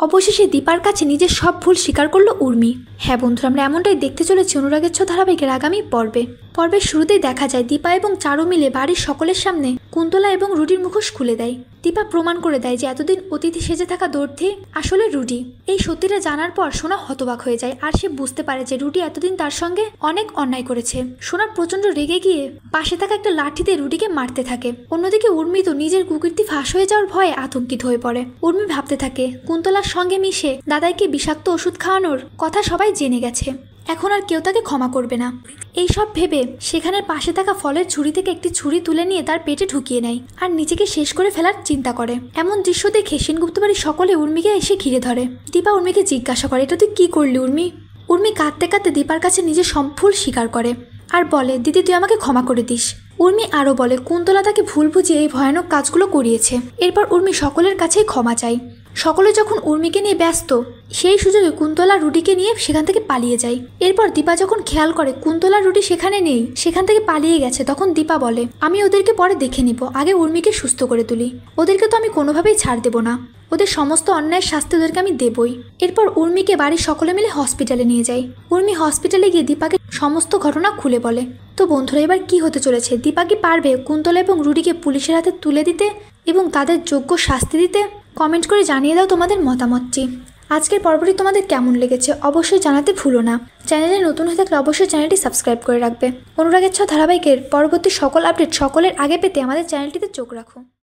অবশেষে দীপার কাছে নিজের সব ভুল স্বীকার করলো উর্মি। হ্যাঁ বন্ধুরা, আমরা এমনটাই দেখতে চলেছি অনুরাগের ছোঁয়া ধারাবাহিকের আগামী পর্বের শুরুতেই দেখা যায় দীপা এবং চারু মিলে বাড়ির সকলের সামনে কুন্তলা এবং রুডির মুখোশ খুলে দেয়। দীপা প্রমাণ করে দেয় যে এতদিন অতিথি সেজে থাকা দর্থি আসলে রুডি। এই সত্যিটা জানার পর সোনা হতবাক হয়ে যায়, আর সে বুঝতে পারে যে রুডি এতদিন তার সঙ্গে অনেক অন্যায় করেছে। সোনা প্রচন্ড রেগে গিয়ে পাশে থাকা একটা লাঠিতে রুডিকে মারতে থাকে। অন্যদিকে উর্মি তো নিজের কুকীর্তি ফাঁস হয়ে যাওয়ার ভয়ে আতঙ্কিত হয়ে পড়ে। উর্মি ভাবতে থাকে কুন্তলার সঙ্গে মিশে দাদাইকে বিষাক্ত ওষুধ খাওয়ানোর কথা সবাই জেনে গেছে, এখন আর কেউ তাকে ক্ষমা করবে না। এই সব ভেবে সেখানের পাশে থাকা ফলের ঝুড়ি থেকে একটি ছুরি তুলে নিয়ে তার পেটে ঢুকিয়ে নেয় আর নিজেকে শেষ করে ফেলার চিন্তা করে। এমন দৃশ্য দেখে সেনগুপ্ত বাড়ির সকলে উর্মিকে এসে ঘিরে ধরে। দীপা উর্মিকে জিজ্ঞাসা করে, এটা তুই কি করলি উর্মি? উর্মি কাঁদতে কাঁদতে দীপার কাছে নিজের সব ভুল স্বীকার করে আর বলে, দিদি তুই আমাকে ক্ষমা করে দিস। উর্মি আরও বলে কুন্তলা তাকে ভুল বুঝিয়ে এই ভয়ানক কাজগুলো করিয়েছে। এরপর উর্মি সকলের কাছেই ক্ষমা চায়। সকলে যখন উর্মিকে নিয়ে ব্যস্ত, সেই সুযোগে কুন্তলা রুডিকে নিয়ে সেখান থেকে পালিয়ে যায়। এরপর দীপা যখন খেয়াল করে কুন্তলা রুডি সেখানে নেই, সেখান থেকে পালিয়ে গেছে, তখন দীপা বলে, আমি ওদেরকে পরে দেখে নিব, আগে উর্মিকে সুস্থ করে তুলি। ওদেরকে তো আমি কোনোভাবেই ছাড় দেব না, ওদের সমস্ত অন্যায়ের শাস্তি ওদেরকে আমি দেবই। এরপর উর্মিকে বাড়ির সকলে মিলে হসপিটালে নিয়ে যায়। উর্মি হসপিটালে গিয়ে দীপাকে সমস্ত ঘটনা খুলে বলে। তো বন্ধুরা, এবার কি হতে চলেছে? দীপা কি পারবে কুন্তলা এবং রুডিকে পুলিশের হাতে তুলে দিতে এবং তাদের যোগ্য শাস্তি দিতে? কমেন্ট করে জানিয়ে দাও তোমাদের মতামতটি। আজকের পর্বটি তোমাদের কেমন লেগেছে অবশ্যই জানাতে ভুলো না। চ্যানেলে নতুন হয়ে থাকলে অবশ্যই চ্যানেলটি সাবস্ক্রাইব করে রাখবে। অনুরাগের ছোঁয়া ধারাবাহিকের পরবর্তী সকল আপডেট সকলের আগে পেতে আমাদের চ্যানেলটিতে চোখ রাখো।